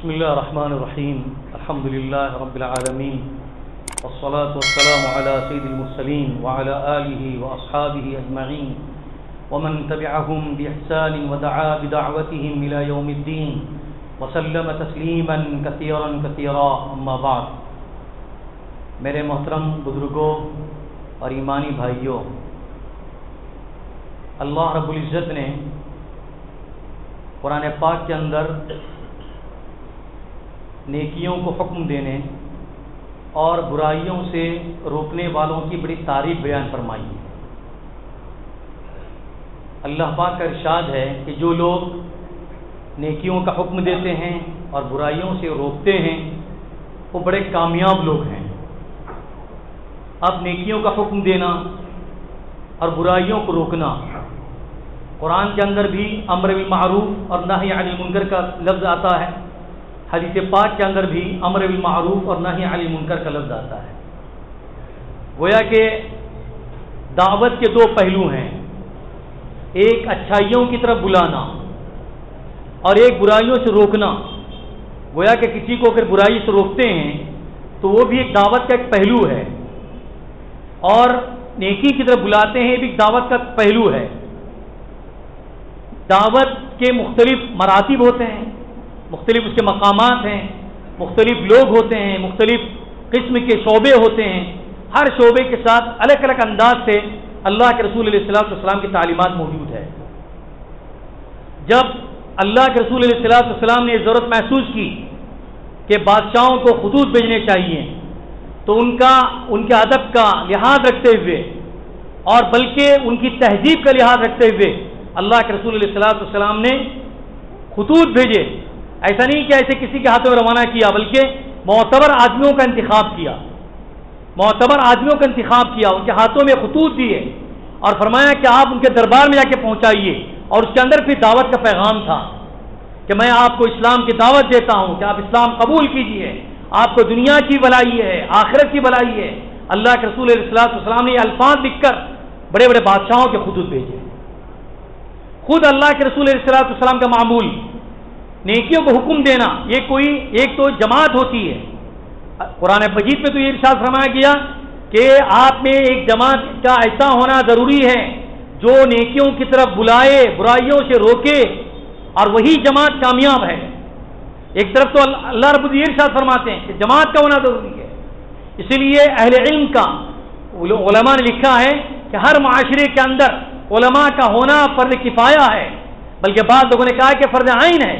بسم الله الرحمن الرحيم الحمد لله رب العالمين والصلاة والسلام على سيد المرسلين وعلى آله وأصحابه أجمعين ومن تبعهم بإحسان ودعا بدعوتهم إلى يوم الدين وسلم تسليما كثيرا كثيرا أما بعد. میرے محترم بزرگوں اور ایمانی بھائیوں، اللہ رب العزت نے قرآن پاک کے اندر نیکیوں کو حکم دینے اور برائیوں سے روکنے والوں کی بڑی تعریف بیان فرمائی ہے. اللہ پاک کا ارشاد ہے کہ جو لوگ نیکیوں کا حکم دیتے ہیں اور برائیوں سے روکتے ہیں وہ بڑے کامیاب لوگ ہیں. اب نیکیوں کا حکم دینا اور برائیوں کو روکنا، قرآن کے اندر بھی امر بالمعروف اور نہی عن المنکر کا لفظ آتا ہے، حدیث پاک کے اندر بھی امر بالمعروف اور نہی عن المنکر کا لفظ آتا ہے. گویا کہ دعوت کے دو پہلو ہیں، ایک اچھائیوں کی طرف بلانا اور ایک برائیوں سے روکنا. گویا کہ کسی کو اگر برائی سے روکتے ہیں تو وہ بھی ایک دعوت کا ایک پہلو ہے، اور نیکی کی طرف بلاتے ہیں بھی ایک دعوت کا پہلو ہے. دعوت کے مختلف مراتب ہوتے ہیں، مختلف اس کے مقامات ہیں، مختلف لوگ ہوتے ہیں، مختلف قسم کے شعبے ہوتے ہیں. ہر شعبے کے ساتھ الگ الگ انداز سے اللہ کے رسول علیہ السلام کی تعلیمات موجود ہے. جب اللہ کے رسول علیہ السلام نے ضرورت محسوس کی کہ بادشاہوں کو خطوط بھیجنے چاہیے، تو ان کے ادب کا لحاظ رکھتے ہوئے اور بلکہ ان کی تہذیب کا لحاظ رکھتے ہوئے اللہ کے رسول علیہ السلام نے خطوط بھیجے. ایسا نہیں کہ ایسے کسی کے ہاتھوں میں روانہ کیا، بلکہ معتبر آدمیوں کا انتخاب کیا، ان کے ہاتھوں میں خطوط دیے اور فرمایا کہ آپ ان کے دربار میں جا کے پہنچائیے. اور اس کے اندر پھر دعوت کا پیغام تھا کہ میں آپ کو اسلام کی دعوت دیتا ہوں کہ آپ اسلام قبول کیجیے، آپ کو دنیا کی بھلائی ہے، آخرت کی بھلائی ہے. اللہ کے رسول علیہ السلام نے یہ الفاظ لکھ کر بڑے بڑے بادشاہوں کے خطوط بھیجے. خود اللہ کے رسول علیہ السلام کا معمول نیکیوں کو حکم دینا، یہ کوئی ایک تو جماعت ہوتی ہے. قرآن مجید میں تو یہ ارشاد فرمایا گیا کہ آپ میں ایک جماعت کا ایسا ہونا ضروری ہے جو نیکیوں کی طرف بلائے، برائیوں سے روکے، اور وہی جماعت کامیاب ہے. ایک طرف تو اللہ رب العزت ارشاد فرماتے ہیں کہ جماعت کا ہونا ضروری ہے. اسی لیے اہل علم کا علماء نے لکھا ہے کہ ہر معاشرے کے اندر علماء کا ہونا فرض کفایہ ہے، بلکہ بعض لوگوں نے کہا کہ فرض عین ہے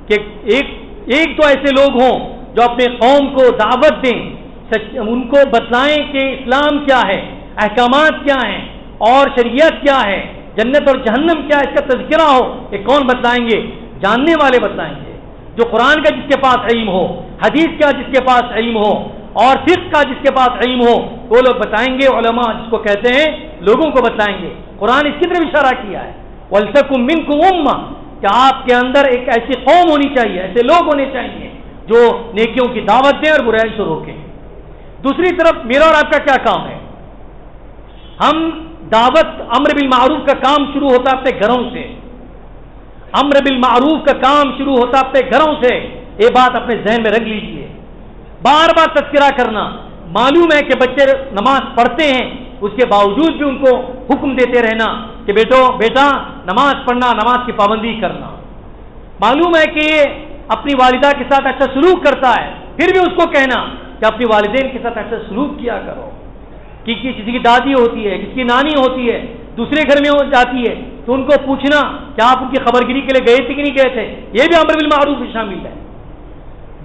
کہ ایک تو ایسے لوگ ہوں جو اپنے قوم کو دعوت دیں، ان کو بتلائیں کہ اسلام کیا ہے، احکامات کیا ہیں اور شریعت کیا ہے، جنت اور جہنم کیا ہے، اس کا تذکرہ ہو. یہ کون بتلائیں گے؟ جاننے والے بتلائیں گے. جو قرآن کا جس کے پاس علم ہو، حدیث کا جس کے پاس علم ہو اور فقہ کا جس کے پاس علم ہو، وہ لوگ بتائیں گے. علماء جس کو کہتے ہیں لوگوں کو بتلائیں گے. قرآن اس کی طرف اشارہ کیا ہے، وَلْتَكُن مِّنكُمْ أُمَّةٌ، کہ آپ کے اندر ایک ایسی قوم ہونی چاہیے، ایسے لوگ ہونے چاہیے جو نیکیوں کی دعوت دیں اور برائی سے روکیں. دوسری طرف میرا اور آپ کا کیا کام ہے؟ ہم دعوت امر بالمعروف کا کام شروع ہوتا اپنے گھروں سے. امر بالمعروف کا کام شروع ہوتا اپنے گھروں سے. یہ بات اپنے ذہن میں رکھ لیجئے. بار بار تذکرہ کرنا. معلوم ہے کہ بچے نماز پڑھتے ہیں، اس کے باوجود بھی ان کو حکم دیتے رہنا کہ بیٹا نماز پڑھنا، نماز کی پابندی کرنا. معلوم ہے کہ یہ اپنی والدہ کے ساتھ اچھا سلوک کرتا ہے، پھر بھی اس کو کہنا کہ اپنی والدین کے ساتھ اچھا سلوک کیا کرو. کہ کسی کی دادی ہوتی ہے، کسی کی نانی ہوتی ہے، دوسرے گھر میں جاتی ہے تو ان کو پوچھنا کہ آپ ان کی خبرگیری کے لیے گئے تھے کہ نہیں گئے تھے. یہ بھی امر بالمعروف میں شامل ہے.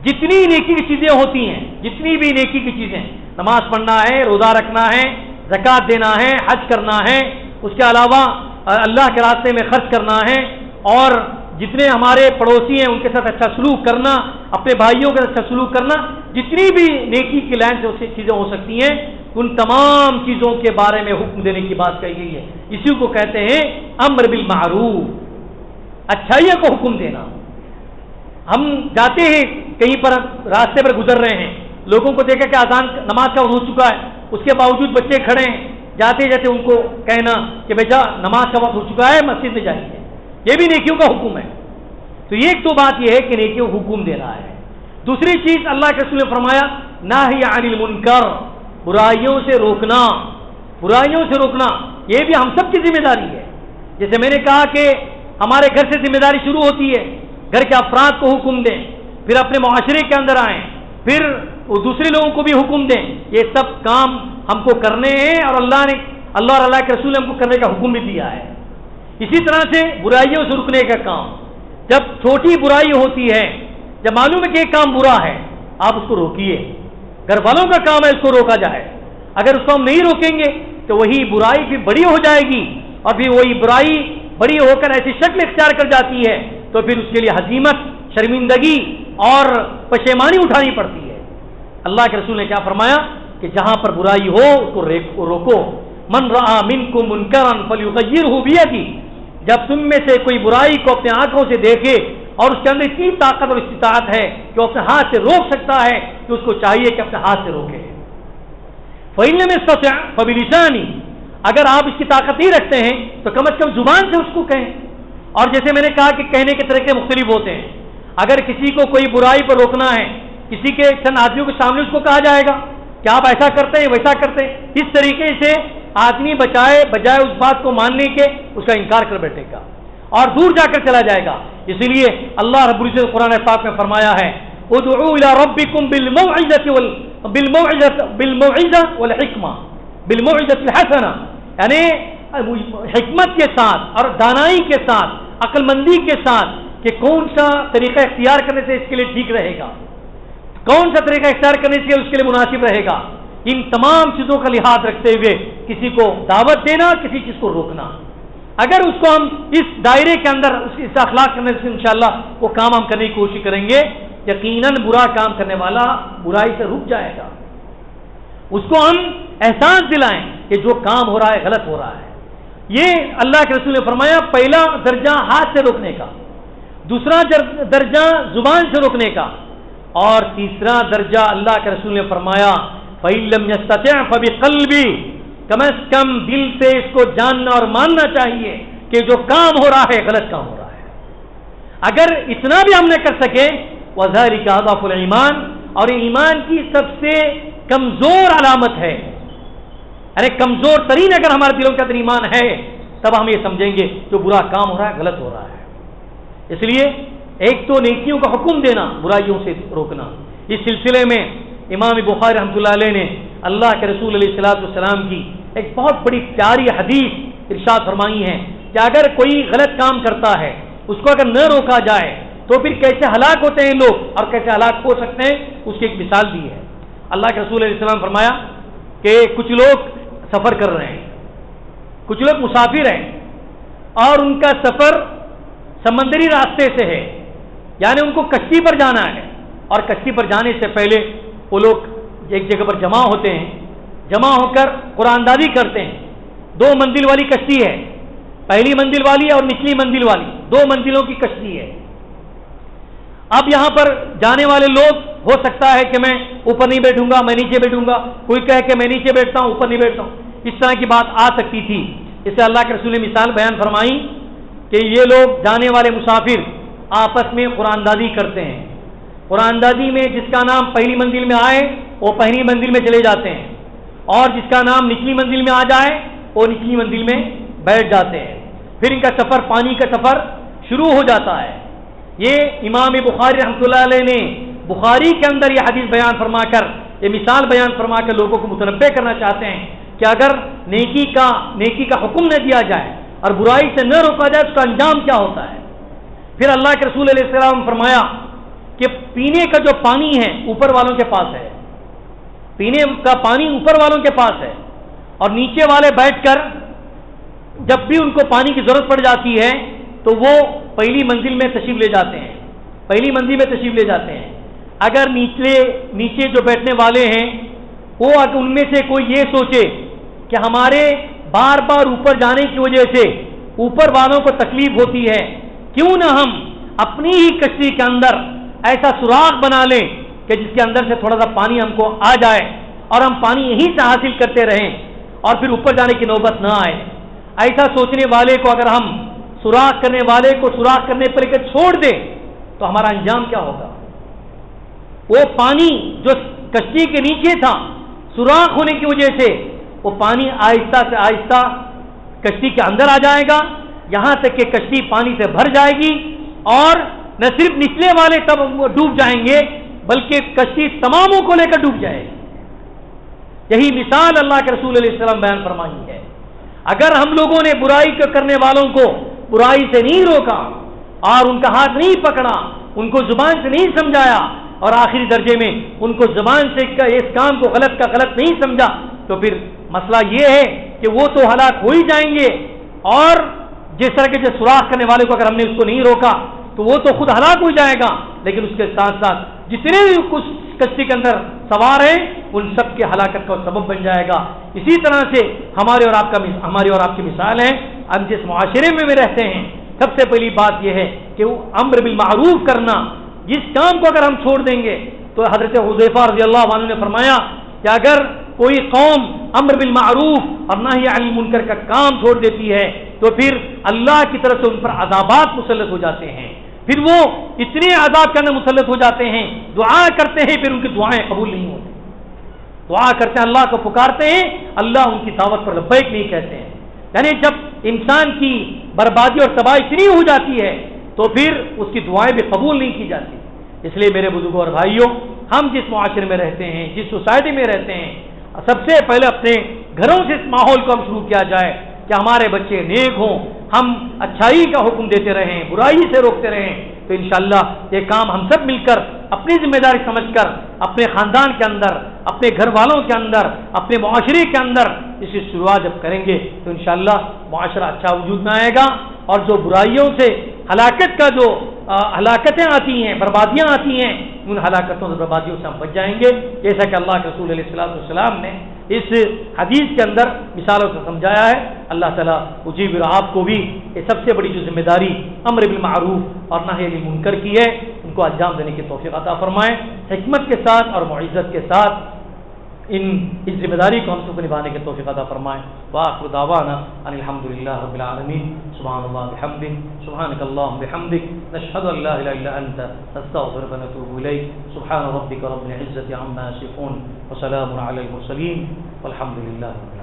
جتنی نیکی کی چیزیں ہوتی ہیں، جتنی بھی نیکی کی چیزیں، نماز پڑھنا ہے، روزہ رکھنا ہے، زکوٰۃ دینا ہے، حج کرنا ہے، اس کے علاوہ اللہ کے راستے میں خرچ کرنا ہے، اور جتنے ہمارے پڑوسی ہیں ان کے ساتھ اچھا سلوک کرنا، اپنے بھائیوں کے ساتھ اچھا سلوک کرنا، جتنی بھی نیکی کی لائن سے چیزیں ہو سکتی ہیں، ان تمام چیزوں کے بارے میں حکم دینے کی بات کہی گئی ہے. اسی کو کہتے ہیں امر بالمعروف، اچھائیوں کو حکم دینا. ہم جاتے ہیں کہیں پر، راستے پر گزر رہے ہیں، لوگوں کو دیکھا کہ اذان نماز کا وقت ہو چکا ہے، اس کے باوجود بچے کھڑے ہیں، جاتے جاتے ان کو کہنا کہ بیٹا نماز کا وقت ہو چکا ہے، مسجد میں جائیے. یہ بھی نیکیوں کا حکم ہے. تو ایک تو بات یہ ہے کہ نیکیوں کو حکم دینا ہے. دوسری چیز اللہ کے رسول نے فرمایا نہی عن المنکر، برائیوں سے روکنا، برائیوں سے روکنا، یہ بھی ہم سب کی ذمہ داری ہے۔ جیسے میں نے کہا کہ ہمارے گھر سے ذمہ داری شروع ہوتی ہے، گھر کے افراد کو حکم دیں، پھر اپنے معاشرے کے اندر آئیں، پھر دوسرے لوگوں کو بھی حکم دیں، یہ سب کام ہم کو کرنے ہیں اور اللہ اور اللہ کے رسول نے ہم کو کرنے کا حکم بھی دیا ہے۔ اسی طرح سے برائیوں سے رکنے کا کام، جب چھوٹی برائی ہوتی ہے، جب معلوم ہے کہ یہ کام برا ہے، آپ اس کو روکیے، گھر والوں کا کام ہے اس کو روکا جائے۔ اگر اس کو ہم نہیں روکیں گے تو وہی برائی پھر بڑی ہو جائے گی، اور پھر وہی برائی بڑی ہو کر ایسی شکل اختیار کر جاتی ہے تو پھر اس کے لیے ہزیمت، شرمندگی اور پشیمانی اٹھانی پڑتی ہے۔ اللہ کے رسول نے کیا فرمایا کہ جہاں پر برائی ہو اس کو روکو۔ من رأى منکم منکرا فلیغیرہ بیدہ، جب تم میں سے کوئی برائی کو اپنے آنکھوں سے دیکھے اور اس کے اندر اتنی طاقت اور استطاعت ہے کہ وہ اپنے ہاتھ سے روک سکتا ہے کہ اس کو چاہیے کہ اپنے ہاتھ سے روکے۔ فإن لم يستطع فبلسانہ، اگر آپ اس کی طاقت نہیں رکھتے ہیں تو کم از کم زبان سے اس کو کہیں۔ اور جیسے میں نے کہا کہ کہنے کے طریقے مختلف ہوتے ہیں، اگر کسی کو کوئی برائی پر روکنا ہے، کسی کے چند آدمیوں کے سامنے اس کو کہا جائے گا کہ آپ ایسا کرتے ہیں ویسا کرتے ہیں، اس طریقے سے آدمی بجائے اس بات کو ماننے کے اس کا انکار کر بیٹھے گا اور دور جا کر چلا جائے گا۔ اسی لیے اللہ رب العزت قرآن پاک میں فرمایا ہے ادعوا الی ربکم بالموعظۃ والحکمہ، بالموعظۃ الحسنہ، یعنی حکمت کے ساتھ اور دانائی کے ساتھ، عقل مندی کے ساتھ کہ کون سا طریقہ اختیار کرنے سے اس کے لیے ٹھیک رہے گا، کون سا طریقہ اختیار کرنے سے اس کے لیے مناسب رہے گا، ان تمام چیزوں کا لحاظ رکھتے ہوئے کسی کو دعوت دینا، کسی چیز کو روکنا۔ اگر اس کو ہم اس دائرے کے اندر اس اخلاق کرنے سے انشاءاللہ وہ کام ہم کرنے کی کوشش کریں گے، یقیناً برا کام کرنے والا برائی سے رک جائے گا۔ اس کو ہم احساس دلائیں کہ جو کام ہو رہا ہے غلط ہو رہا ہے۔ یہ اللہ کے رسول نے فرمایا پہلا درجہ ہاتھ سے روکنے کا، دوسرا درجہ زبان سے روکنے کا، اور تیسرا درجہ اللہ کے رسول نے فرمایا فَإِن لَّمْ يَسْتَطِعْ فَبِقَلْبِهِ، کم از کم دل سے اس کو جاننا اور ماننا چاہیے کہ جو کام ہو رہا ہے غلط کام ہو رہا ہے۔ اگر اتنا بھی ہم نہ کر سکے وَذَلِكَ أَضْعَفُ الْإِيمَانِ، اور ایمان کی سب سے کمزور علامت ہے، یعنی کمزور ترین اگر ہمارے دلوں کے اندر ایمان ہے تب ہم یہ سمجھیں گے جو برا کام ہو رہا ہے غلط ہو رہا ہے۔ اس لیے ایک تو نیکیوں کا حکم دینا، برائیوں سے روکنا۔ اس سلسلے میں امام بخاری رحمۃ اللہ علیہ نے اللہ کے رسول علیہ الصلوۃ والسلام کی ایک بہت بڑی پیاری حدیث ارشاد فرمائی ہے کہ اگر کوئی غلط کام کرتا ہے اس کو اگر نہ روکا جائے تو پھر کیسے ہلاک ہوتے ہیں لوگ اور کیسے ہلاک ہو سکتے ہیں، اس کی ایک مثال دی ہے۔ اللہ کے رسول علیہ السلام فرمایا کہ کچھ لوگ سفر کر رہے ہیں، کچھ لوگ مسافر ہیں اور ان کا سفر سمندری راستے سے ہے، یعنی ان کو کشتی پر جانا ہے، اور کشتی پر جانے سے پہلے وہ لوگ ایک جگہ پر جمع ہوتے ہیں، جمع ہو کر قرآن دازی کرتے ہیں۔ 2 منزل والی کشتی ہے، پہلی منزل والی اور نچلی منزل والی، 2 منزلوں کی کشتی ہے۔ اب یہاں پر جانے والے لوگ ہو سکتا ہے کہ میں اوپر نہیں بیٹھوں گا، میں نیچے بیٹھوں گا، کوئی کہے کہ میں نیچے بیٹھتا ہوں اوپر نہیں بیٹھتا ہوں، اس طرح کی بات آ سکتی تھی۔ اس سے اللہ کے رسول نے مثال بیان فرمائی کہ یہ لوگ جانے والے مسافر آپس میں قرآن دازی کرتے ہیں، قرآن دازی میں جس کا نام پہلی منزل میں آئے وہ پہلی منزل میں چلے جاتے ہیں، اور جس کا نام نچلی منزل میں آ جائے وہ نچلی منزل میں بیٹھ جاتے ہیں، پھر ان کا سفر پانی کا سفر شروع ہو جاتا ہے۔ یہ امام بخاری رحمۃ اللہ علیہ نے بخاری کے اندر یہ حدیث بیان فرما کر، یہ مثال بیان فرما کر لوگوں کو متنبہ کرنا چاہتے ہیں کہ اگر نیکی کا حکم نہ دیا جائے اور برائی سے نہ روکا جائے اس کا انجام کیا ہوتا ہے۔ پھر اللہ کے رسول علیہ السلام نے فرمایا کہ پینے کا جو پانی ہے اوپر والوں کے پاس ہے، پینے کا پانی اوپر والوں کے پاس ہے، اور نیچے والے بیٹھ کر جب بھی ان کو پانی کی ضرورت پڑ جاتی ہے تو وہ پہلی منزل میں تشریف لے جاتے ہیں، پہلی منزل میں تشریف لے جاتے ہیں۔ اگر نیچے جو بیٹھنے والے ہیں وہ ان میں سے کوئی یہ سوچے کہ ہمارے بار بار اوپر جانے کی وجہ سے اوپر والوں کو تکلیف ہوتی ہے، کیوں نہ ہم اپنی ہی کشتی کے اندر ایسا سوراخ بنا لیں کہ جس کے اندر سے تھوڑا سا پانی ہم کو آ جائے اور ہم پانی یہیں سے حاصل کرتے رہیں اور پھر اوپر جانے کی نوبت نہ آئے۔ ایسا سوچنے والے کو اگر ہم سوراخ کرنے والے کو سوراخ کرنے پر لے کر چھوڑ دیں تو ہمارا انجام کیا ہوگا؟ وہ پانی جو کشتی کے نیچے تھا سوراخ ہونے کی وجہ سے وہ پانی آہستہ سے آہستہ کشتی کے اندر آ جائے گا، یہاں تک کہ کشتی پانی سے بھر جائے گی، اور نہ صرف نچلے والے تب ڈوب جائیں گے بلکہ کشتی تماموں کو لے کر ڈوب جائے گی۔ یہی مثال اللہ کے رسول علیہ السلام بیان فرمائی ہے۔ اگر ہم لوگوں نے برائی کرنے والوں کو برائی سے نہیں روکا اور ان کا ہاتھ نہیں پکڑا، ان کو زبان سے نہیں سمجھایا، اور آخری درجے میں ان کو زبان سے اس کام کو غلط کا غلط نہیں سمجھا، تو پھر مسئلہ یہ ہے کہ وہ تو ہلاک ہو ہی جائیں گے، اور جس طرح کے جو سوراخ کرنے والے کو اگر ہم نے اس کو نہیں روکا تو وہ تو خود ہلاک ہو جائے گا، لیکن اس کے ساتھ ساتھ جتنے بھی کچھ کشتی کے اندر سوار ہیں ان سب کے ہلاکت کا سبب بن جائے گا۔ اسی طرح سے ہماری اور آپ کی مثال ہے۔ ہم جس معاشرے میں رہتے ہیں، سب سے پہلی بات یہ ہے کہ وہ امر بالمعروف کرنا، جس کام کو اگر ہم چھوڑ دیں گے تو حضرت حذیفہ رضی اللہ عنہ نے فرمایا کہ اگر کوئی قوم امر بالمعروف اور نہی عن المنکر کا کام چھوڑ دیتی ہے تو پھر اللہ کی طرف سے ان پر عذابات مسلط ہو جاتے ہیں، پھر وہ اتنے عذاب کے اندر مسلط ہو جاتے ہیں، دعا کرتے ہیں پھر ان کی دعائیں قبول نہیں ہوتی، دعا کرتے ہیں اللہ کو پکارتے ہیں، اللہ ان کی دعوت پر لبیک نہیں کہتے ہیں۔ یعنی جب انسان کی بربادی اور تباہی اتنی ہو جاتی ہے تو پھر اس کی دعائیں بھی قبول نہیں کی جاتی۔ اس لیے میرے بزرگوں اور بھائیوں، ہم جس معاشرے میں رہتے ہیں، جس سوسائٹی میں رہتے ہیں، سب سے پہلے اپنے گھروں سے اس ماحول کو ہم شروع کیا جائے کہ ہمارے بچے نیک ہوں، ہم اچھائی کا حکم دیتے رہیں، برائی سے روکتے رہیں، تو انشاءاللہ یہ کام ہم سب مل کر اپنی ذمہ داری سمجھ کر اپنے خاندان کے اندر، اپنے گھر والوں کے اندر، اپنے معاشرے کے اندر اس کی شروعات جب کریں گے تو انشاءاللہ معاشرہ اچھا وجود میں آئے گا، اور جو برائیوں سے ہلاکتیں آتی ہیں، بربادیاں آتی ہیں، ان ہلاکتوں اور بربادیوں سے ہم بچ جائیں گے، جیسا کہ اللہ کے رسول علیہ السلام نے اس حدیث کے اندر مثالوں سے سمجھایا ہے۔ اللہ تعالیٰ مجھے اور آپ کو بھی یہ سب سے بڑی جو ذمہ داری امر بالمعروف اور نہی عن المنکر کی ہے ان کو انجام دینے کی توفیق عطا فرمائے، حکمت کے ساتھ اور معزت کے ساتھ اس ذمہ داری کو ہم سب کو نبھانے کی توفیق عطا فرمائے۔ وآخر دعوانا ان الحمدللہ رب العالمین، سبحان اللہ بحمدہ، سبحانک اللہم بحمدک، نشہد ان لا الہ الا انت، نستغفرک ونتوب الیک، سبحان ربک رب العزة عما یصفون، وسلام علی المرسلین، والحمد للہ رب العالمین۔